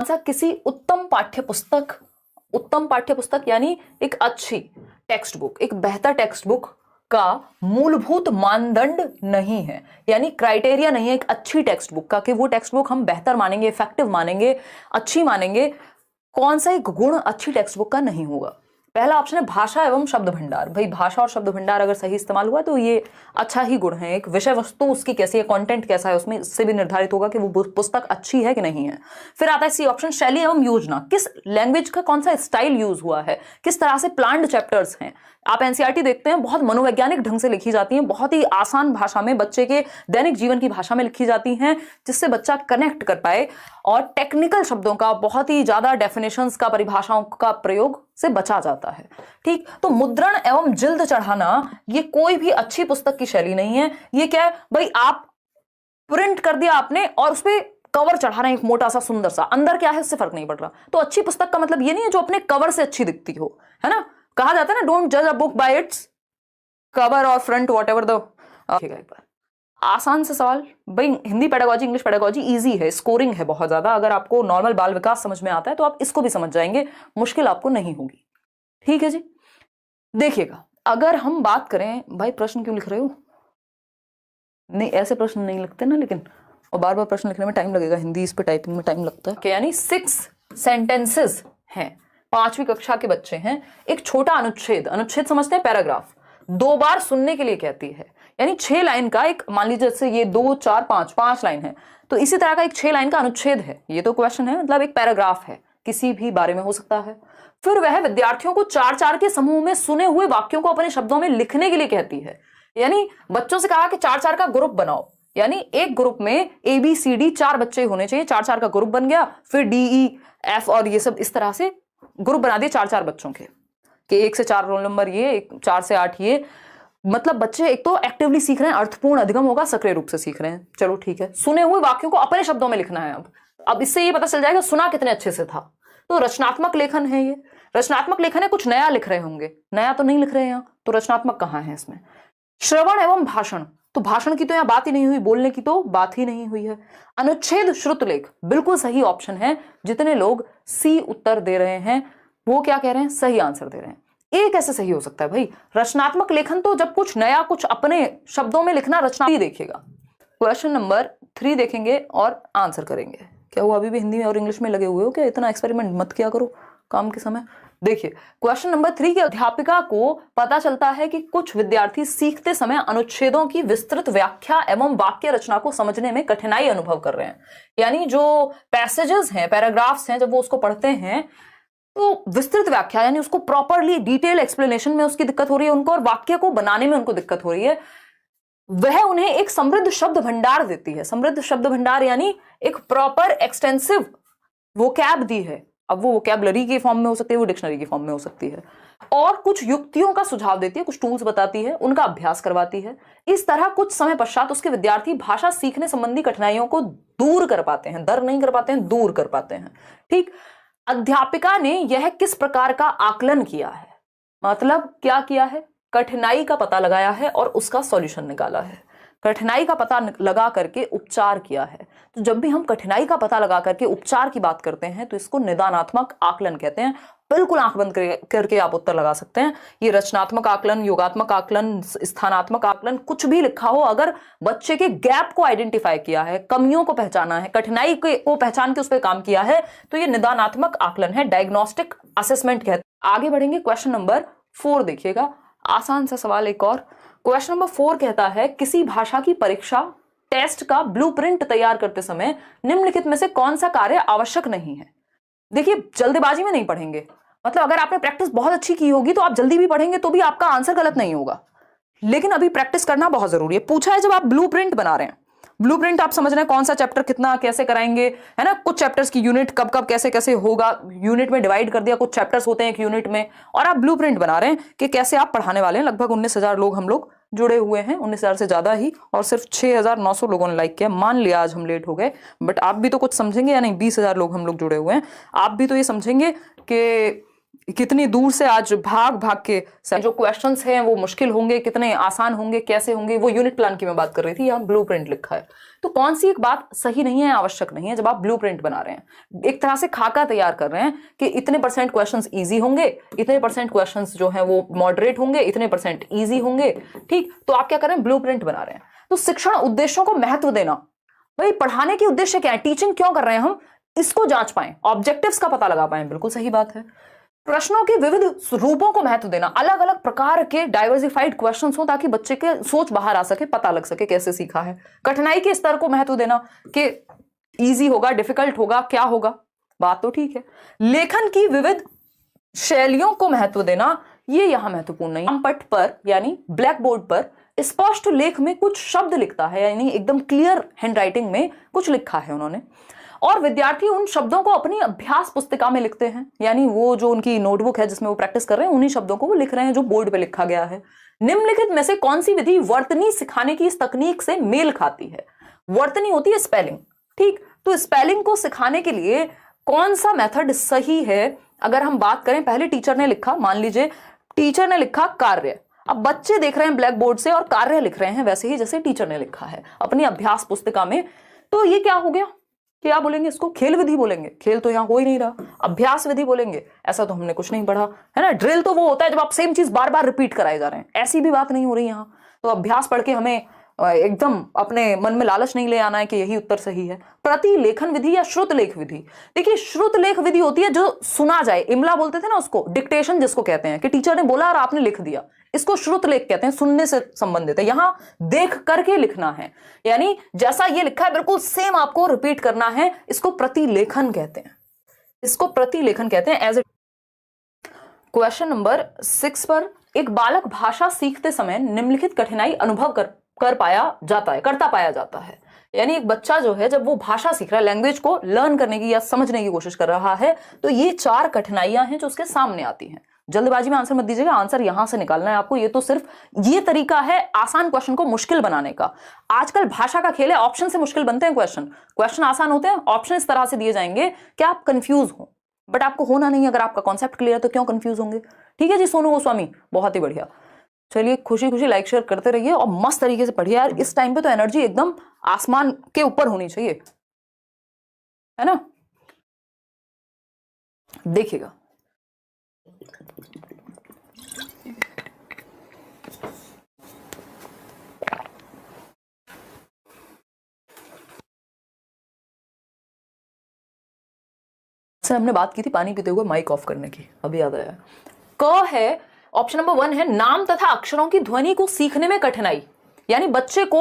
सा किसी उत्तम पाठ्य पुस्तक यानी एक अच्छी टेक्स्ट बुक, एक बेहतर टेक्स्ट बुक का मूलभूत मानदंड नहीं है, यानी क्राइटेरिया नहीं है एक अच्छी टेक्स्ट बुक का कि वो टेक्स्ट बुक हम बेहतर मानेंगे, इफेक्टिव मानेंगे, अच्छी मानेंगे। कौन सा एक गुण अच्छी टेक्स्ट बुक का नहीं होगा? पहला ऑप्शन है भाषा एवं शब्द भंडार। भाई भाषा और शब्द भंडार अगर सही इस्तेमाल हुआ तो ये अच्छा ही गुण है। एक विषय वस्तु उसकी कैसी है, कंटेंट कैसा है, उसमें इससे भी निर्धारित होगा कि वो पुस्तक अच्छी है कि नहीं है। फिर आता है सी ऑप्शन शैली एवं योजना, किस लैंग्वेज का कौन सा स्टाइल यूज हुआ है, किस तरह से प्लान्ड चैप्टर्स हैं। आप एनसीईआरटी देखते हैं बहुत मनोवैज्ञानिक ढंग से लिखी जाती हैं, बहुत ही आसान भाषा में, बच्चे के दैनिक जीवन की भाषा में लिखी जाती हैं जिससे बच्चा कनेक्ट कर पाए, और टेक्निकल शब्दों का, बहुत ही ज्यादा डेफिनेशंस का, परिभाषाओं का प्रयोग से बचा जाता है। ठीक, तो मुद्रण एवं जिल्द चढ़ाना ये कोई भी अच्छी पुस्तक की शैली नहीं है। ये क्या है भाई, आप प्रिंट कर दिया आपने और उस पर कवर चढ़ा रहे हैं एक मोटा सा सुंदर सा, अंदर क्या है उससे फर्क नहीं पड़ रहा। तो अच्छी पुस्तक का मतलब ये नहीं है जो अपने कवर से अच्छी दिखती हो, है ना। कहा जाता है ना, डोंट जज a book by its cover और फ्रंट वॉट एवर द। एक बार आसान से सवाल, भाई Hindi pedagogy, English pedagogy easy है, स्कोरिंग है बहुत ज्यादा। अगर आपको नॉर्मल बाल विकास समझ में आता है तो आप इसको भी समझ जाएंगे, मुश्किल आपको नहीं होगी। ठीक है जी, देखिएगा अगर हम बात करें, भाई प्रश्न क्यों लिख रहे हो? नहीं ऐसे प्रश्न नहीं लिखते ना, लेकिन और बार बार प्रश्न लिखने में टाइम लगेगा, हिंदी इस पे टाइपिंग में टाइम लगता है। यानी 6 सेंटेंसेस हैं, 5वीं कक्षा के बच्चे हैं। एक छोटा अनुच्छेद, अनुच्छेद समझते हैं, पैराग्राफ 2 बार सुनने के लिए कहती है, यानी 6 लाइन का एक, मान लीजिए जैसे ये 2 4 5 लाइन है, तो इसी तरह का एक 6 लाइन का अनुच्छेद है। ये तो क्वेश्चन है, मतलब एक पैराग्राफ है, किसी भी बारे में हो सकता है। फिर वह विद्यार्थियों को 4-4 के समूह में सुने हुए वाक्यों को अपने शब्दों में लिखने के लिए कहती है। यानी बच्चों से कहा कि 4-4 का ग्रुप बनाओ, यानी एक ग्रुप में ABCD 4 बच्चे होने चाहिए, 4-4 का ग्रुप बन गया। फिर DEF और ये सब इस तरह से ग्रुप बना दिए 4-4 बच्चों के, कि 1 से 4 रोल नंबर ये, 4 से 8 ये। मतलब बच्चे एक तो एक्टिवली सीख रहे हैं, अर्थपूर्ण अधिगम होगा, सक्रिय रूप से सीख रहे हैं। चलो ठीक है, सुने हुए वाक्यों को अपने शब्दों में लिखना है। अब इससे ये पता चल जाएगा सुना कितने अच्छे से था। तो रचनात्मक लेखन है, ये रचनात्मक लेखन है, कुछ नया लिख रहे होंगे, नया तो नहीं लिख रहे हैं यहाँ, तो रचनात्मक कहाँ है इसमें। श्रवण एवं भाषण, तो भाषण की तो यहाँ बात ही नहीं हुई, बोलने की तो बात ही नहीं हुई है। अनुच्छेद श्रुतलेख बिल्कुल सही ऑप्शन है। जितने लोग सी उत्तर दे रहे हैं वो क्या कह रहे हैं, सही आंसर दे रहे हैं। ए कैसे सही हो सकता है भाई? रचनात्मक लेखन तो जब कुछ नया, कुछ अपने शब्दों में लिखना, रचना देखिएगा। क्वेश्चन नंबर 3 देखेंगे और आंसर करेंगे। क्या हुआ, अभी भी हिंदी में और इंग्लिश में लगे हुए हो क्या? इतना एक्सपेरिमेंट मत किया करो काम के समय। देखिए क्वेश्चन नंबर 3 के, अध्यापिका को पता चलता है कि कुछ विद्यार्थी सीखते समय अनुच्छेदों की विस्तृत व्याख्या एवं वाक्य रचना को समझने में कठिनाई अनुभव कर रहे हैं। यानी जो पैसेजेस हैं, पैराग्राफ्स हैं, जब वो उसको पढ़ते हैं तो विस्तृत व्याख्या यानी उसको प्रॉपरली डिटेल एक्सप्लेनेशन में उसकी दिक्कत हो रही है उनको, और वाक्य को बनाने में उनको दिक्कत हो रही है। वह उन्हें एक समृद्ध शब्द भंडार देती है। समृद्ध शब्द भंडार यानी एक प्रॉपर एक्सटेंसिव वोकैब दी है। अब वो वोकैबलरी के फॉर्म में हो सकती है, वो डिक्शनरी के फॉर्म में हो सकती है, और कुछ युक्तियों का सुझाव देती है, कुछ टूल्स बताती है, उनका अभ्यास करवाती है। इस तरह कुछ समय पश्चात उसके विद्यार्थी भाषा सीखने संबंधी कठिनाइयों को दूर कर पाते हैं, दर नहीं कर पाते हैं, दूर कर पाते हैं। ठीक, अध्यापिका ने यह किस प्रकार का आकलन किया है, मतलब क्या किया है, कठिनाई का पता लगाया है और उसका सॉल्यूशन निकाला है। कठिनाई का पता लगा करके उपचार किया है। तो जब भी हम कठिनाई का पता लगा करके उपचार की बात करते हैं तो इसको निदानात्मक आकलन कहते हैं। बिल्कुल आंख बंद करके आप उत्तर लगा सकते हैं। ये रचनात्मक आकलन, योगात्मक आकलन, स्थानात्मक आकलन, कुछ भी लिखा हो, अगर बच्चे के गैप को आइडेंटिफाई किया है, कमियों को पहचाना है, कठिनाई को पहचान के उस पर काम किया है, तो ये निदानात्मक आकलन है, डायग्नोस्टिक असेसमेंट कहते हैं। आगे बढ़ेंगे, क्वेश्चन नंबर 4 देखिएगा, आसान सा सवाल एक और। क्वेश्चन नंबर 4 कहता है किसी भाषा की परीक्षा टेस्ट का ब्लूप्रिंट तैयार करते समय निम्नलिखित में से कौन सा कार्य आवश्यक नहीं है। देखिए जल्दबाजी में नहीं पढ़ेंगे, मतलब अगर आपने प्रैक्टिस बहुत अच्छी की होगी तो आप जल्दी भी पढ़ेंगे तो भी आपका आंसर गलत नहीं होगा, लेकिन अभी प्रैक्टिस करना बहुत जरूरी है। पूछा है जब आप ब्लूप्रिंट बना रहे हैं, ब्लूप्रिंट आप समझ रहे हैं कौन सा चैप्टर कितना कैसे कराएंगे, है ना। कुछ चैप्टर्स की यूनिट कब कब कैसे कैसे होगा, यूनिट में डिवाइड कर दिया, कुछ चैप्टर्स होते हैं एक यूनिट में, और आप ब्लूप्रिंट बना रहे हैं कि कैसे आप पढ़ाने वाले हैं। लगभग 19,000 लोग हम लोग जुड़े हुए हैं, 19,000 से ज्यादा ही, और सिर्फ 6,900 लोगों ने लाइक किया। मान लिया आज हम लेट हो गए, बट आप भी तो कुछ समझेंगे या नहीं। 20,000 लोग हम लोग जुड़े हुए हैं, आप भी तो ये समझेंगे कि कितनी दूर से आज भाग भाग के जो क्वेश्चंस हैं वो मुश्किल होंगे, कितने आसान होंगे, कैसे होंगे, वो यूनिट प्लान की मैं बात कर रही थी। यहाँ ब्लूप्रिंट लिखा है, तो कौन सी एक बात सही नहीं है, आवश्यक नहीं है जब आप ब्लूप्रिंट बना रहे हैं, एक तरह से खाका तैयार कर रहे हैं कि इतने % क्वेश्चंस इजी होंगे, इतने % क्वेश्चंस जो हैं वो मॉडरेट होंगे, इतने % इजी होंगे, ठीक। तो आप क्या कर रहे हैं, ब्लूप्रिंट बना रहे हैं। तो शिक्षण उद्देश्यों को महत्व देना, भाई पढ़ाने की उद्देश्य क्या है, टीचिंग क्यों कर रहे हैं हम, इसको जांच पाएं, ऑब्जेक्टिव्स का पता लगा पाएं, बिल्कुल सही बात है। प्रश्नों के विविध रूपों को महत्व देना, अलग अलग प्रकार के डाइवर्सिफाइड क्वेश्चंस हो ताकि बच्चे के सोच बाहर आ सके, पता लग सके कैसे सीखा है। कठिनाई के स्तर को महत्व देना कि इजी होगा, डिफिकल्ट होगा, क्या होगा, बात तो ठीक है। लेखन की विविध शैलियों को महत्व देना, ये यहां महत्वपूर्ण नहीं। पट पर यानी ब्लैक बोर्ड पर स्पष्ट लेख में कुछ शब्द लिखता है, यानी एकदम क्लियर हैंडराइटिंग में कुछ लिखा है उन्होंने, और विद्यार्थी उन शब्दों को अपनी अभ्यास पुस्तिका में लिखते हैं, यानी वो जो उनकी नोटबुक है जिसमें वो प्रैक्टिस कर रहे हैं, उन्हीं शब्दों को वो लिख रहे हैं जो बोर्ड पे लिखा गया है। निम्नलिखित में से कौन सी विधि वर्तनी सिखाने की इस तकनीक से मेल खाती है। वर्तनी होती है स्पेलिंग, ठीक। तो स्पेलिंग को सिखाने के लिए कौन सा मेथड सही है, अगर हम बात करें, पहले टीचर ने लिखा, मान लीजिए टीचर ने लिखा कार्य, अब बच्चे देख रहे हैं ब्लैक बोर्ड से और कार्य लिख रहे हैं वैसे ही जैसे टीचर ने लिखा है अपनी अभ्यास पुस्तिका में, तो ये क्या हो गया, क्या बोलेंगे इसको, खेल विधि बोलेंगे। खेल तो यहाँ हो ही नहीं रहा, अभ्यास विधि बोलेंगे, ऐसा तो हमने कुछ नहीं पढ़ा है ना। ड्रिल तो वो होता है जब आप सेम चीज बार बार रिपीट कराए जा रहे हैं, ऐसी भी बात नहीं हो रही यहाँ। तो अभ्यास पढ़ के हमें एकदम अपने मन में लालच नहीं ले आना है कि यही उत्तर सही है। प्रतिलेखन विधि या श्रुत लेख विधि, देखिए श्रुत लेख विधि होती है जो सुना जाए, इमला बोलते थे ना उसको, डिक्टेशन जिसको कहते हैं कि टीचर ने बोला और आपने लिख दिया, इसको श्रुत लेख कहते हैं, सुनने से संबंधित है। यहां देख करके लिखना है, यानी जैसा ये लिखा है बिल्कुल सेम आपको रिपीट करना है, इसको प्रतिलेखन कहते हैं, इसको प्रतिलेखन कहते हैं। एज ए क्वेश्चन नंबर 6 पर, एक बालक भाषा सीखते समय निम्नलिखित कठिनाई अनुभव करता पाया जाता है। यानी एक बच्चा जो है जब वो भाषा सीख रहा है, लैंग्वेज को लर्न करने की या समझने की कोशिश कर रहा है, तो ये 4 कठिनाइयां हैं जो उसके सामने आती हैं। जल्दबाजी में आंसर मत दीजिएगा, आंसर यहां से निकालना है आपको। ये तो सिर्फ ये तरीका है आसान क्वेश्चन को मुश्किल बनाने का। आजकल भाषा का खेल है, ऑप्शन से मुश्किल बनते हैं क्वेश्चन आसान होते हैं, ऑप्शन इस तरह से दिए जाएंगे कि आप कंफ्यूज हो, बट आपको होना नहीं। अगर आपका कॉन्सेप्ट क्लियर है तो क्यों कंफ्यूज होंगे। ठीक है जी सोनू गोस्वामी, बहुत ही बढ़िया। चलिए खुशी खुशी लाइक शेयर करते रहिए और मस्त तरीके से पढ़िए यार। इस टाइम पे तो एनर्जी एकदम आसमान के ऊपर होनी चाहिए, है ना। देखिएगा सर, हमने बात की थी पानी पीते हुए माइक ऑफ करने की, अभी याद आया। क है ऑप्शन नंबर 1 है, नाम तथा अक्षरों की ध्वनि को सीखने में कठिनाई, यानी बच्चे को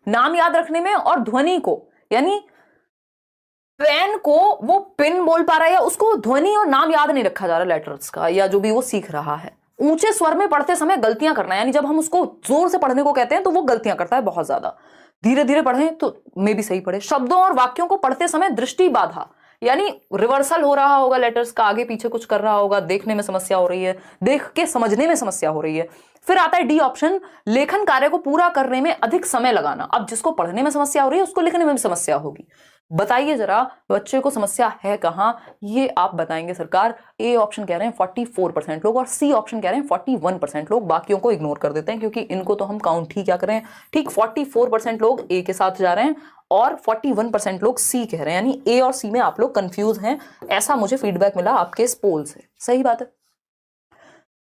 नाम याद रखने में और ध्वनि को, यानी पेन को वो पिन बोल पा रहा है या उसको ध्वनि और नाम याद नहीं रखा जा रहा लेटर्स का, या जो भी वो सीख रहा है। ऊंचे स्वर में पढ़ते समय गलतियां करना, यानी जब हम उसको जोर से पढ़ने को कहते हैं तो वो गलतियां करता है बहुत ज्यादा। धीरे धीरे पढ़ें तो मे भी सही पढ़े। शब्दों और वाक्यों को पढ़ते समय दृष्टि बाधा, यानी रिवर्सल हो रहा होगा लेटर्स का, आगे पीछे कुछ कर रहा होगा, देखने में समस्या हो रही है, देख के समझने में समस्या हो रही है। फिर आता है डी ऑप्शन, लेखन कार्य को पूरा करने में अधिक समय लगाना। अब जिसको पढ़ने में समस्या हो रही है उसको लिखने में भी समस्या होगी। बताइए जरा बच्चे को समस्या है कहां, ये आप बताएंगे सरकार। ए ऑप्शन कह रहे हैं 44% लोग और सी ऑप्शन कह रहे हैं 41% लोग। बाकियों को इग्नोर कर देते हैं क्योंकि इनको तो हम काउंट ही क्या करें। ठीक, 44% लोग ए के साथ जा रहे हैं और 41% लोग सी कह रहे हैं, यानी ए और सी में आप लोग कंफ्यूज हैं, ऐसा मुझे फीडबैक मिला आपके इस पोल से। सही बात है,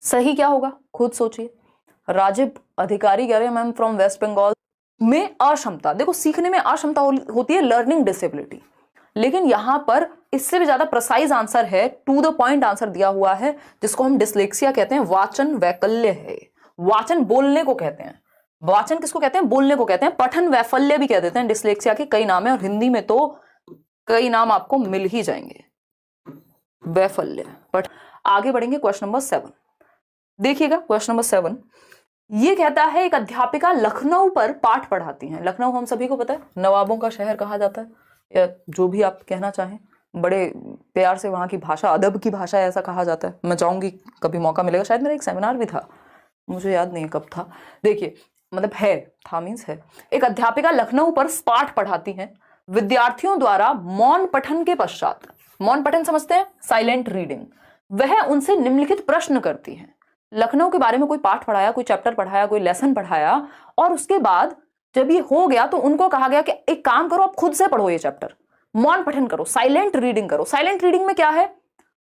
सही क्या होगा खुद सोचिए। राजीव अधिकारी कह रहे हैं मैम फ्रॉम वेस्ट बंगाल में अक्षमता, देखो सीखने में अक्षमता होती है लर्निंग डिसेबिलिटी, लेकिन यहां पर इससे भी ज्यादा प्रिसाइज आंसर है, टू द पॉइंट आंसर दिया हुआ है, जिसको हम डिसलेक्सिया कहते हैं। वाचन वैकल्य है, वाचन बोलने को कहते हैं। वाचन किसको कहते हैं, बोलने को कहते हैं। पठन वैफल्य भी कह देते हैं। डिसलेक्सिया के कई नाम है और हिंदी में तो कई नाम आपको मिल ही जाएंगे। वैफल्य। बट आगे बढ़ेंगे क्वेश्चन नंबर 7, देखिएगा क्वेश्चन नंबर 7 ये कहता है, एक अध्यापिका लखनऊ पर पाठ पढ़ाती हैं। लखनऊ हम सभी को पता है नवाबों का शहर कहा जाता है, या जो भी आप कहना चाहें, बड़े प्यार से वहां की भाषा, अदब की भाषा ऐसा कहा जाता है। मैं चाहूंगी कभी मौका मिलेगा, शायद मेरा एक सेमिनार भी था, मुझे याद नहीं कब था। देखिए मतलब है था मीन्स है। एक अध्यापिका लखनऊ पर पाठ पढ़ाती हैं। विद्यार्थियों द्वारा मौन पठन के पश्चात, मौन पठन समझते हैं, साइलेंट रीडिंग, वह उनसे निम्नलिखित प्रश्न करती हैं। लखनऊ के बारे में कोई पाठ पढ़ाया, कोई चैप्टर पढ़ाया, कोई लेसन पढ़ाया, और उसके बाद जब ये हो गया तो उनको कहा गया कि एक काम करो, आप खुद से पढ़ो ये चैप्टर, मौन पठन करो, साइलेंट रीडिंग करो। साइलेंट रीडिंग में क्या है,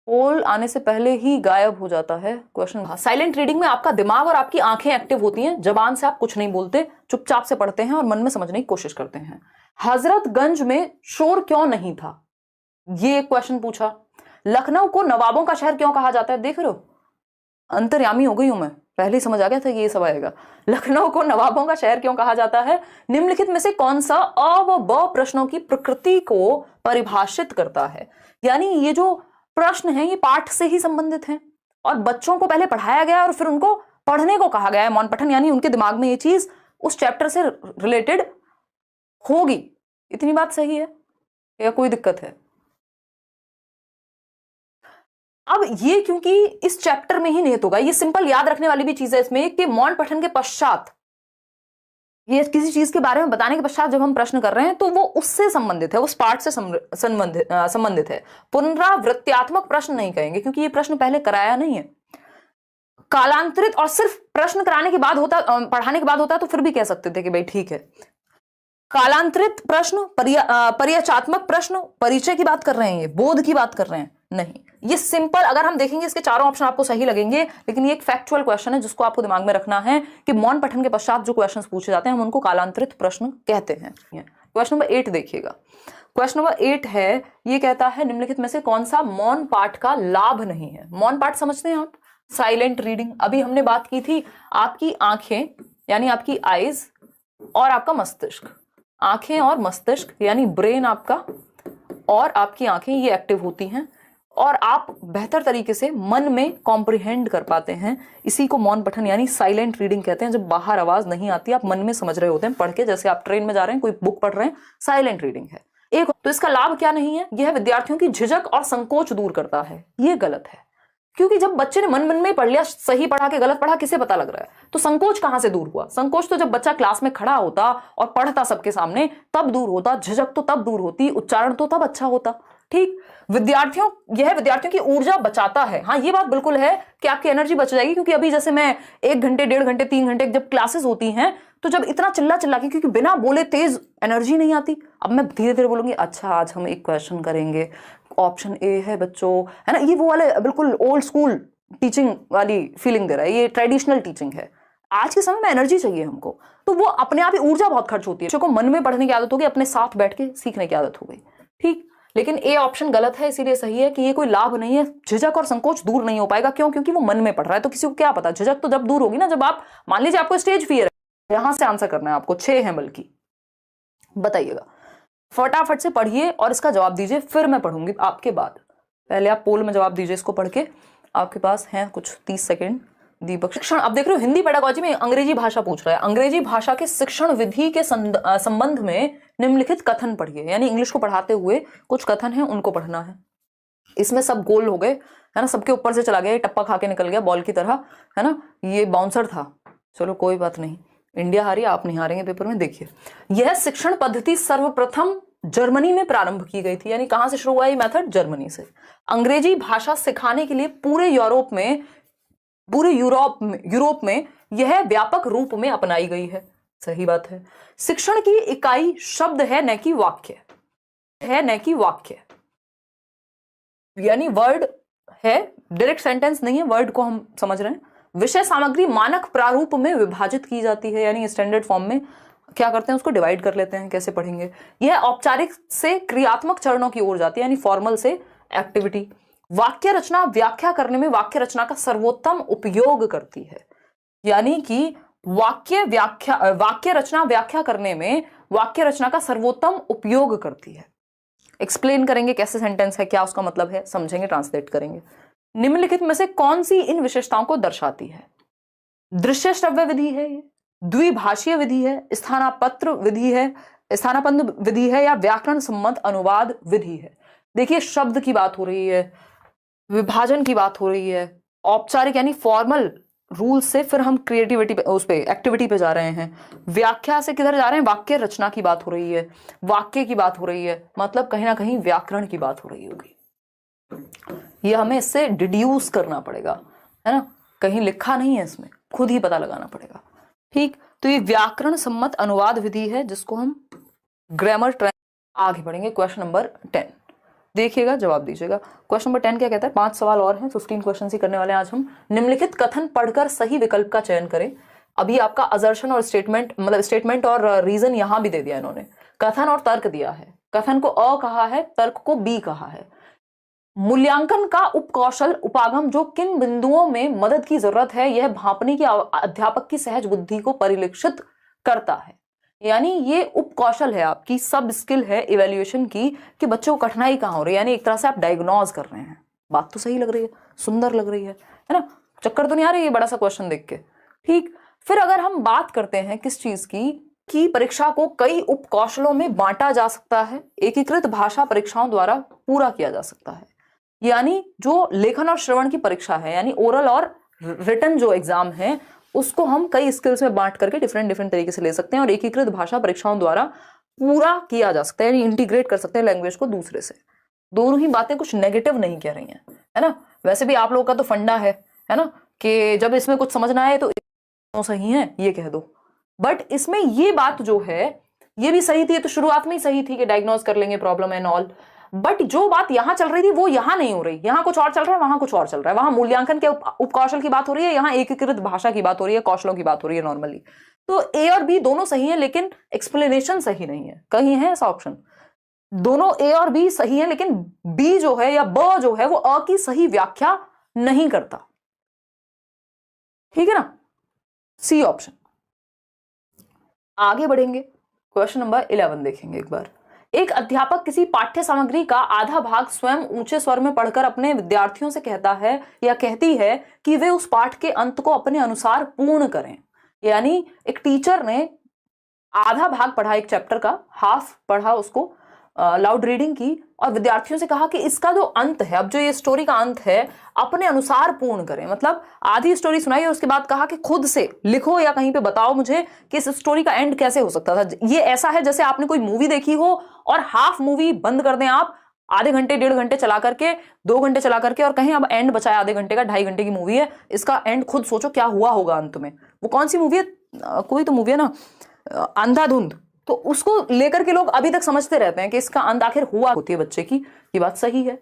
पोल आने से पहले ही गायब हो जाता है क्वेश्चन। साइलेंट रीडिंग में आपका दिमाग और आपकी आंखें एक्टिव होती हैं, जबान से आप कुछ नहीं बोलते, चुपचाप से पढ़ते हैं और मन में समझने की कोशिश करते हैं। हजरतगंज में शोर क्यों नहीं था, ये एक क्वेश्चन पूछा। लखनऊ को नवाबों का शहर क्यों कहा जाता है, देख रहे हो अंतर्यामी हो गई हूं मैं, पहले ही समझ आ गया था कि ये सब आएगा। लखनऊ को नवाबों का शहर क्यों कहा जाता है, निम्नलिखित में से कौन सा अ व ब प्रश्नों की प्रकृति को परिभाषित करता है। यानी ये जो प्रश्न है ये पाठ से ही संबंधित हैं और बच्चों को पहले पढ़ाया गया और फिर उनको पढ़ने को कहा गया है मौन पठन, यानी उनके दिमाग में ये चीज उस चैप्टर से रिलेटेड होगी। इतनी बात सही है या कोई दिक्कत है? अब ये क्योंकि इस चैप्टर में ही निहित होगा, ये सिंपल याद रखने वाली भी चीज है इसमें कि मौन पठन के पश्चात, ये किसी चीज के बारे में बताने के पश्चात जब हम प्रश्न कर रहे हैं तो वो उससे संबंधित है, उस पार्ट से संबंधित है। पुनरावृत्त्यात्मक प्रश्न नहीं कहेंगे क्योंकि ये प्रश्न पहले कराया नहीं है। कालांतरित और सिर्फ प्रश्न कराने के बाद होता, पढ़ाने के बाद होता तो फिर भी कह सकते थे कि भाई ठीक है। कालांतरित प्रश्न, परिचयात्मक प्रश्न, परिचय की बात कर रहे हैं, ये बोध की बात कर रहे हैं, नहीं। ये सिंपल, अगर हम देखेंगे इसके चारों ऑप्शन आपको सही लगेंगे, लेकिन ये एक फैक्चुअल क्वेश्चन है जिसको आपको दिमाग में रखना है कि मौन पठन के पश्चात जो क्वेश्चंस पूछे जाते हैं हम उनको कालांतरित प्रश्न कहते हैं। क्वेश्चन नंबर 8 देखिएगा। क्वेश्चन नंबर 8 है, ये कहता है निम्नलिखित में से कौन सा मौन पाठ का लाभ नहीं है। मौन पाठ समझते हैं आप, साइलेंट रीडिंग। अभी हमने बात की थी आपकी आंखें यानी आपकी आईज और आपका मस्तिष्क, आंखें और मस्तिष्क यानी ब्रेन आपका और आपकी आंखें ये एक्टिव होती हैं और आप बेहतर तरीके से मन में कॉम्प्रिहेंड कर पाते हैं। इसी को मौन पठन यानी साइलेंट रीडिंग कहते हैं। जब बाहर आवाज नहीं आती, आप मन में समझ रहे होते हैं पढ़ के, जैसे आप ट्रेन में जा रहे हैं कोई बुक पढ़ रहे हैं, साइलेंट रीडिंग है। एक तो इसका लाभ क्या नहीं है, यह विद्यार्थियों की झिझक और संकोच दूर करता है। ये गलत है क्योंकि जब बच्चे ने मन में पढ़ लिया, सही पढ़ा के गलत पढ़ा किसे पता लग रहा है, तो संकोच कहां से दूर हुआ? संकोच तो जब बच्चा क्लास में खड़ा होता और पढ़ता सबके सामने तब दूर होता, झिझक तो तब दूर होती, उच्चारण तो तब अच्छा होता। ठीक, यह विद्यार्थियों की ऊर्जा बचाता है। हाँ, ये बात बिल्कुल है कि आपकी एनर्जी बच जाएगी, क्योंकि अभी जैसे मैं 1 घंटे, 1.5 घंटे, 3 घंटे जब क्लासेस होती हैं तो जब इतना चिल्ला के, क्योंकि बिना बोले तेज एनर्जी नहीं आती। अब मैं धीरे धीरे बोलूंगी, अच्छा आज हम एक क्वेश्चन करेंगे, ऑप्शन ए है बच्चों, है ना, ये वो वाले बिल्कुल ओल्ड स्कूल टीचिंग वाली फीलिंग दे रहा है, ये ट्रेडिशनल टीचिंग है। आज के समय में एनर्जी चाहिए हमको, तो वो अपने आप ही ऊर्जा बहुत खर्च होती है। बच्चों को मन में पढ़ने की आदत हो गई, अपने साथ बैठ के सीखने की आदत हो गई। ठीक, लेकिन ए ऑप्शन गलत है, इसीलिए सही है कि ये कोई लाभ नहीं है। झिझक और संकोच दूर नहीं हो पाएगा। क्यों? क्योंकि वो मन में पढ़ रहा है। तो किसी को क्या पता, झिझक तो जब दूर होगी ना, जब आप मान लीजिए आपको स्टेज फियर है। यहां से आंसर करना है आपको, 6 है बल्कि, बताइएगा। फटाफट से पढ़िए और इसका जवाब दीजिए, फिर मैं पढ़ूंगी आपके बाद। पहले आप पोल में जवाब दीजिए इसको पढ़ के, आपके पास है कुछ 30 सेकेंड। दीपक, शिक्षण, अब देख रहे हो हिंदी पेडागोजी में अंग्रेजी भाषा पूछ रहा है। अंग्रेजी भाषा के शिक्षण विधि के संबंध में निम्नलिखित कथन पढ़िए, यानी इंग्लिश को पढ़ाते हुए कुछ कथन है उनको पढ़ना है। इसमें सब गोल हो गए, है ना, सबके ऊपर से चला गया, टप्पा खा के निकल गया बॉल की तरह, है ना, ये बाउंसर था। चलो कोई बात नहीं, इंडिया हारी, आप नहीं हारेंगे पेपर में। देखिए, यह शिक्षण पद्धति सर्वप्रथम जर्मनी में प्रारंभ की गई थी। यानी कहां से शुरू हुआ ये मेथड? जर्मनी से। अंग्रेजी भाषा सिखाने के लिए पूरे यूरोप में यह व्यापक रूप में अपनाई गई है। सही बात है। शिक्षण की इकाई शब्द है, न कि वाक्य है, न कि वाक्य, यानी वर्ड है, डायरेक्ट सेंटेंस नहीं है, वर्ड को हम समझ रहे हैं। विषय सामग्री मानक प्रारूप में विभाजित की जाती है, यानी स्टैंडर्ड फॉर्म में क्या करते हैं, उसको डिवाइड कर लेते हैं। कैसे पढ़ेंगे? यह औपचारिक से क्रियात्मक चरणों की ओर जाती है, यानी फॉर्मल से एक्टिविटी। वाक्य रचना व्याख्या करने में वाक्य रचना का सर्वोत्तम उपयोग करती है, यानी कि वाक्य रचना व्याख्या करने में वाक्य रचना का सर्वोत्तम उपयोग करती है। एक्सप्लेन करेंगे कैसे सेंटेंस है, क्या उसका मतलब है, समझेंगे, ट्रांसलेट करेंगे। निम्नलिखित में से कौन सी इन विशेषताओं को दर्शाती है? दृश्य श्रव्य विधि है, द्विभाषीय विधि है, स्थानापन्न विधि है, या व्याकरण सम्मत अनुवाद विधि है। देखिए, शब्द की बात हो रही है, विभाजन की बात हो रही है, औपचारिक यानी फॉर्मल रूल से फिर हम क्रिएटिविटी पे, उस पे एक्टिविटी पे जा रहे हैं। व्याख्या से किधर जा रहे हैं? वाक्य रचना की बात हो रही है, वाक्य की बात हो रही है, मतलब कहीं ना कहीं व्याकरण की बात हो रही होगी। ये हमें इससे डिड्यूस करना पड़ेगा, है ना, कहीं लिखा नहीं है इसमें, खुद ही पता लगाना पड़ेगा। ठीक, तो ये व्याकरण सम्मत अनुवाद विधि है जिसको हम ग्रामर ट्रायंगल। आगे बढ़ेंगे, क्वेश्चन नंबर 10 देखिएगा, जवाब दीजिएगा। क्वेश्चन नंबर 10 क्या कहता है, 5 सवाल और हैं, 15 क्वेश्चन ही करने वाले हैं आज हम। निम्नलिखित कथन पढ़कर सही विकल्प का चयन करें। अभी आपका असर्शन और स्टेटमेंट, मतलब स्टेटमेंट और रीजन यहां भी दे दिया इन्होंने, कथन और तर्क दिया है। कथन को अ कहा है, तर्क को बी कहा है। मूल्यांकन का उपकौशल उपागम जो किन बिंदुओं में मदद की जरूरत है, यह भांपने की अध्यापक की सहज बुद्धि को परिलक्षित करता है। यानी ये उपकौशल है, आपकी सब स्किल है इवैल्यूएशन की, कि बच्चों को कठिनाई कहां हो रही है, यानी एक तरह से आप डायग्नोज कर रहे हैं। बात तो सही लग रही है, सुंदर लग रही है ना, चक्कर तो नहीं आ रही है बड़ा सा क्वेश्चन देख के। ठीक, फिर अगर हम बात करते हैं किस चीज की परीक्षा को कई उपकौशलों में बांटा जा सकता है, एकीकृत भाषा परीक्षाओं द्वारा पूरा किया जा सकता है। यानी जो लेखन और श्रवण की परीक्षा है, यानी ओरल और रिटन जो एग्जाम है, उसको हम कई स्किल्स में बांट करके डिफरेंट तरीके से ले सकते हैं और एकीकृत भाषा परीक्षाओं द्वारा पूरा किया जा सकता है, यानी इंटीग्रेट कर सकते हैं लैंग्वेज को दूसरे से। दोनों ही बातें कुछ नेगेटिव नहीं कह रही हैं, है ना। वैसे भी आप लोगों का तो फंडा है ना, कि जब इसमें कुछ समझ ना आए तो सही है ये कह दो। बट इसमें ये बात जो है ये भी सही थी, तो शुरुआत में ही सही थी कि डायग्नोज कर लेंगे प्रॉब्लम एंड ऑल। बट जो बात यहां चल रही थी वो यहां नहीं हो रही, यहां कुछ और चल रहा है, वहां कुछ और चल रहा है। वहां मूल्यांकन के उपकौशल की बात हो रही है, यहां एकीकृत भाषा की बात हो रही है, कौशलों की बात हो रही है नॉर्मली। तो ए और बी दोनों सही है, लेकिन एक्सप्लेनेशन सही नहीं है। कहीं है ऐसा ऑप्शन, दोनों ए और बी सही है, लेकिन बी जो है या ब जो है वो अ की सही व्याख्या नहीं करता। ठीक है ना, सी ऑप्शन। आगे बढ़ेंगे, क्वेश्चन नंबर 11 देखेंगे एक बार। एक अध्यापक किसी पाठ्य सामग्री का आधा भाग स्वयं ऊंचे स्वर में पढ़कर अपने विद्यार्थियों से कहता है या कहती है कि वे उस पाठ के अंत को अपने अनुसार पूर्ण करें। यानी एक टीचर ने आधा भाग पढ़ा, एक चैप्टर का हाफ पढ़ा, उसको लाउड रीडिंग की और विद्यार्थियों से कहा कि इसका जो अंत है, अब जो ये स्टोरी का अंत है, अपने अनुसार पूर्ण करें। मतलब आधी स्टोरी सुनाई और उसके बाद कहा कि खुद से लिखो या कहीं पे बताओ मुझे कि इस स्टोरी का एंड कैसे हो सकता था। ये ऐसा है जैसे आपने कोई मूवी देखी हो और हाफ मूवी बंद कर दें आप, आधे घंटे 1.5 घंटे चला करके, 2 घंटे चला करके, और कहीं अब एंड बचाए आधे घंटे का, 2.5 घंटे की मूवी है, इसका एंड खुद सोचो क्या हुआ होगा अंत में। वो कौन सी मूवी है, कोई तो मूवी है ना, अंधाधुंध। तो उसको लेकर के लोग अभी तक समझते रहते हैं कि इसका अंत आखिर हुआ होती है बच्चे की। ये बात सही है।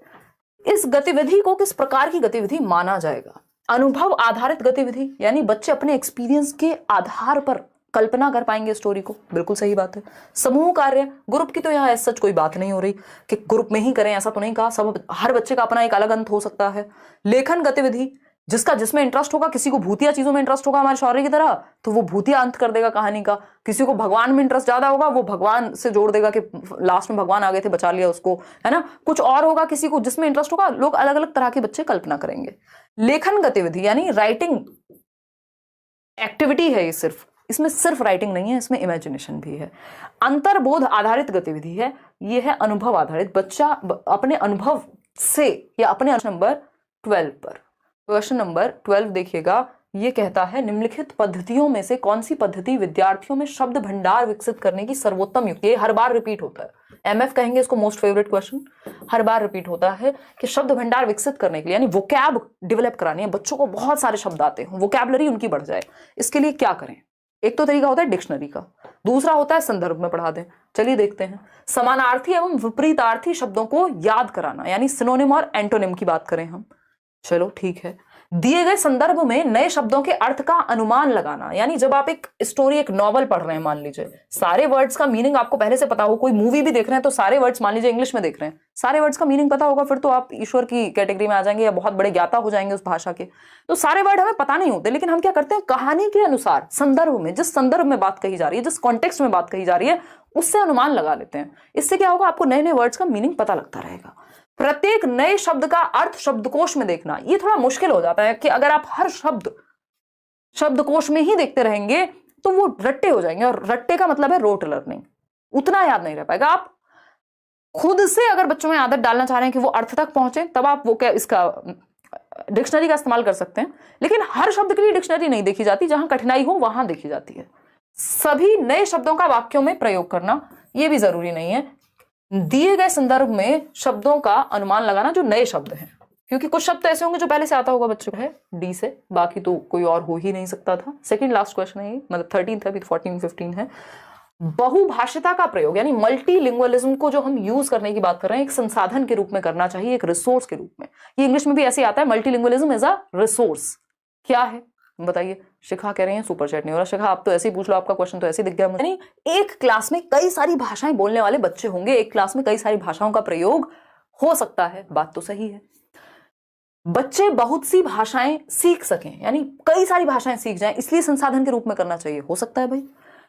इस गतिविधि को किस प्रकार की गतिविधि माना जाएगा? अनुभव आधारित गतिविधि, यानी बच्चे अपने एक्सपीरियंस के आधार पर कल्पना कर पाएंगे स्टोरी को, बिल्कुल सही बात है। समूह कार्य, ग्रुप की तो यहाँ सच कोई बात नहीं हो रही कि ग्रुप में ही करें, ऐसा तो नहीं कहा, सब हर बच्चे का अपना एक अलग अंत हो सकता है। लेखन गतिविधि, जिसका जिसमें इंटरेस्ट होगा, किसी को भूतिया चीजों में इंटरेस्ट होगा हमारे शौर्य की तरह, तो वो भूतिया अंत कर देगा कहानी का। किसी को भगवान में इंटरेस्ट ज्यादा होगा, वो भगवान से जोड़ देगा कि लास्ट में भगवान आ गए थे, बचा लिया उसको, है ना। कुछ और होगा, किसी को जिसमें इंटरेस्ट होगा, लोग अलग अलग तरह के बच्चे कल्पना करेंगे। लेखन गतिविधि यानी राइटिंग एक्टिविटी है ये, सिर्फ इसमें सिर्फ राइटिंग नहीं है, इसमें इमेजिनेशन भी है। अंतर्बोध आधारित गतिविधि है, ये है अनुभव आधारित, बच्चा अपने अनुभव से या अपने नंबर 12 पर। क्वेश्चन नंबर 12 देखिएगा, ये कहता है निम्नलिखित पद्धतियों में से कौन सी पद्धति विद्यार्थियों में शब्द भंडार विकसित करने की सर्वोत्तम युक्ति? ये हर बार रिपीट होता है, एमएफ कहेंगे इसको मोस्ट फेवरेट क्वेश्चन, हर बार रिपीट होता है कि शब्द भंडार विकसित करने के लिए, यानी वोकैब डेवलप करानी है, बच्चों को बहुत सारे शब्द आते हैं, वोकैबलरी उनकी बढ़ जाए, इसके लिए क्या करें? एक तो तरीका होता है डिक्शनरी का, दूसरा होता है संदर्भ में पढ़ा दें। चलिए देखते हैं। समानार्थी एवं विपरीतार्थी शब्दों को याद कराना, यानी सिनोनिम और एंटोनिम की बात करें हम। चलो ठीक है। दिए गए संदर्भ में नए शब्दों के अर्थ का अनुमान लगाना, यानी जब आप एक स्टोरी, एक नॉवल पढ़ रहे हैं, मान लीजिए सारे वर्ड्स का मीनिंग आपको पहले से पता हो, कोई मूवी भी देख रहे हैं तो सारे वर्ड्स, मान लीजिए इंग्लिश में देख रहे हैं, सारे वर्ड्स का मीनिंग पता होगा, फिर तो आप ईश्वर की कैटेगरी में आ जाएंगे या बहुत बड़े ज्ञाता हो जाएंगे उस भाषा के। तो सारे वर्ड हमें पता नहीं होते, लेकिन हम क्या करते हैं, कहानी के अनुसार संदर्भ में, जिस संदर्भ में बात कही जा रही है, जिस कॉन्टेक्स्ट में बात कही जा रही है, उससे अनुमान लगा लेते हैं। इससे क्या होगा, आपको नए नए वर्ड्स का मीनिंग पता लगता रहेगा। प्रत्येक नए शब्द का अर्थ शब्दकोश में देखना, ये थोड़ा मुश्किल हो जाता है कि अगर आप हर शब्द शब्दकोश में ही देखते रहेंगे तो वो रट्टे हो जाएंगे, और रट्टे का मतलब है रोट लर्निंग, उतना याद नहीं रह पाएगा। आप खुद से अगर बच्चों में आदत डालना चाह रहे हैं कि वो अर्थ तक पहुंचे, तब आप वो क्या इसका डिक्शनरी का इस्तेमाल कर सकते हैं, लेकिन हर शब्द के लिए डिक्शनरी नहीं देखी जाती, जहां कठिनाई हो वहां देखी जाती है। सभी नए शब्दों का वाक्यों में प्रयोग करना, यह भी जरूरी नहीं है। दिए गए संदर्भ में शब्दों का अनुमान लगाना, जो नए शब्द हैं, क्योंकि कुछ शब्द ऐसे होंगे जो पहले से आता होगा बच्चों को, है डी से, बाकी तो कोई और हो ही नहीं सकता था। सेकंड लास्ट क्वेश्चन है ये, मतलब 13 था, अभी 14 15 है। बहुभाषिता का प्रयोग यानी मल्टीलिंगुअलिज्म को जो हम यूज करने की बात कर रहे हैं, एक संसाधन के रूप में करना चाहिए, एक रिसोर्स के रूप में। ये इंग्लिश में भी ऐसे आता है, मल्टीलिंगुअलिज्म एज अ रिसोर्स। क्या है बताइए? शिखा कह रही है सुपर चैट नहीं हो रहा। शिखा आप तो ऐसे ही पूछ लो, आपका क्वेश्चन तो ऐसे ही दिख गया मुझे। यानी एक क्लास में कई सारी भाषाएं बोलने वाले बच्चे होंगे, एक क्लास में कई सारी भाषाओं का प्रयोग हो सकता है, बात तो सही है। बच्चे बहुत सी भाषाएं सीख सकें, यानी कई सारी भाषाएं सीख जाएं, इसलिए संसाधन के रूप में करना चाहिए, हो सकता है भाई।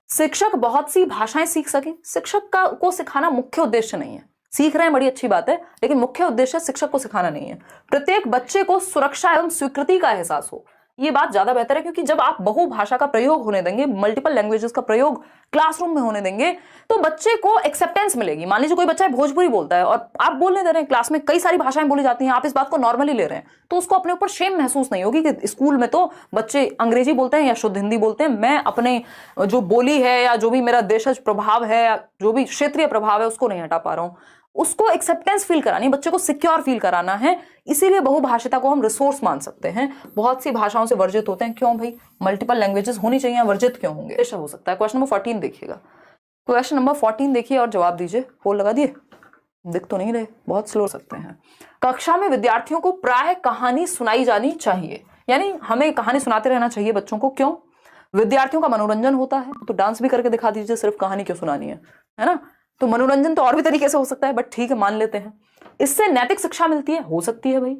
शिक्षक बहुत सी भाषाएं सीख सके, शिक्षक का को सिखाना मुख्य उद्देश्य नहीं है। सीख रहे हैं बड़ी अच्छी बात है, लेकिन मुख्य उद्देश्य शिक्षक को सिखाना नहीं है। प्रत्येक बच्चे को सुरक्षा एवं स्वीकृति का एहसास हो, ये बात ज्यादा बेहतर है, क्योंकि जब आप बहुभाषा का प्रयोग होने देंगे, मल्टीपल लैंग्वेजेस का प्रयोग क्लासरूम में होने देंगे, तो बच्चे को एक्सेप्टेंस मिलेगी। मान लीजिए कोई बच्चा भोजपुरी बोलता है और आप बोलने दे रहे हैं, क्लास में कई सारी भाषाएं बोली जाती हैं, आप इस बात को नॉर्मली ले रहे हैं, तो उसको अपने ऊपर शेम महसूस नहीं होगी कि स्कूल में तो बच्चे अंग्रेजी बोलते हैं या शुद्ध हिंदी बोलते हैं, मैं अपने जो बोली है या जो भी मेरा देशज प्रभाव है या जो भी क्षेत्रीय प्रभाव है उसको नहीं हटा पा रहा हूं। उसको एक्सेप्टेंस फील करानी, बच्चे को सिक्योर फील कराना है, इसीलिए बहुभाषिता को हम रिसोर्स मान सकते हैं। बहुत सी भाषाओं से वर्जित होते हैं, क्यों भाई? मल्टीपल लैंग्वेजेस होनी चाहिए, वर्जित क्यों होंगे? ऐसा हो सकता है। क्वेश्चन नंबर 14 देखिएगा, क्वेश्चन नंबर 14 देखिए और जवाब दीजिए। होल लगा दिए? दिख तो नहीं रहे, बहुत स्लो सकते हैं। कक्षा में विद्यार्थियों को प्राय कहानी सुनाई जानी चाहिए, यानी हमें कहानी सुनाते रहना चाहिए बच्चों को। क्यों? विद्यार्थियों का मनोरंजन होता है, तो डांस भी करके दिखा दीजिए, सिर्फ कहानी क्यों सुनानी है ना? तो मनोरंजन तो और भी तरीके से हो सकता है, बट ठीक है मान लेते हैं। इससे नैतिक शिक्षा मिलती है, हो सकती है भाई।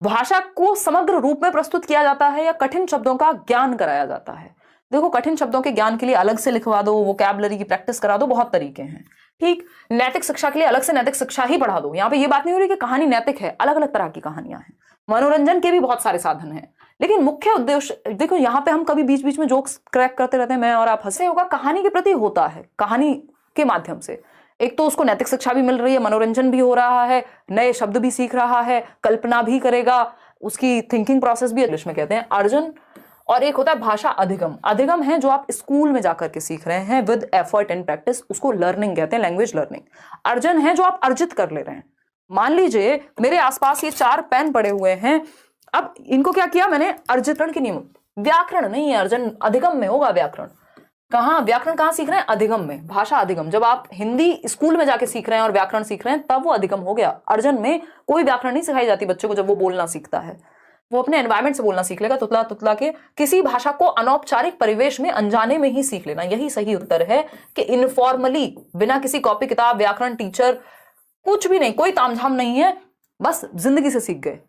भाषा को समग्र रूप में प्रस्तुत किया जाता है या कठिन शब्दों का ज्ञान कराया जाता है। देखो, कठिन शब्दों के ज्ञान के लिए अलग से लिखवा दो, वोकैबुलरी की प्रैक्टिस करा दो, बहुत तरीके हैं। ठीक, नैतिक शिक्षा के लिए अलग से नैतिक शिक्षा ही पढ़ा दो। यहाँ पे ये बात नहीं हो रही कि कहानी नैतिक है, अलग अलग तरह की कहानियां हैं। मनोरंजन के भी बहुत सारे साधन हैं, लेकिन मुख्य उद्देश्य देखो, यहाँ पे हम कभी बीच बीच में जोक्स क्रैक करते रहते हैं, मैं और आप हंसे होगा, कहानी के प्रति होता है। कहानी के माध्यम से एक तो उसको नैतिक शिक्षा भी मिल रही है, मनोरंजन भी हो रहा है, नए शब्द भी सीख रहा है, कल्पना भी करेगा, उसकी थिंकिंग प्रोसेस भी इंग्लिश में कहते हैं अर्जन। और एक होता है भाषा अधिगम। अधिगम है जो आप स्कूल में जाकर के सीख रहे हैं विद एफर्ट एंड प्रैक्टिस, उसको लर्निंग कहते हैं, लैंग्वेज लर्निंग। अर्जन है जो आप अर्जित कर ले रहे हैं। मान लीजिए मेरे आसपास ये 4 पेन पड़े हुए हैं, अब इनको क्या किया मैंने? अर्जितरण के नियम। व्याकरण नहीं है अर्जन, अधिगम में होगा व्याकरण। कहाँ व्याकरण कहाँ सीख रहे हैं? अधिगम में, भाषा अधिगम। जब आप हिंदी स्कूल में जाके सीख रहे हैं और व्याकरण सीख रहे हैं, तब वो अधिगम हो गया। अर्जन में कोई व्याकरण नहीं सिखाई जाती बच्चे को। जब वो बोलना सीखता है, वो अपने एनवायरमेंट से बोलना सीख लेगा, तुतला तुतला के। किसी भाषा को अनौपचारिक परिवेश में अनजाने में ही सीख लेना, यही सही उत्तर है कि इनफॉर्मली, बिना किसी कॉपी किताब, व्याकरण टीचर, कुछ भी नहीं, कोई तामझाम नहीं है, बस जिंदगी से सीख गए।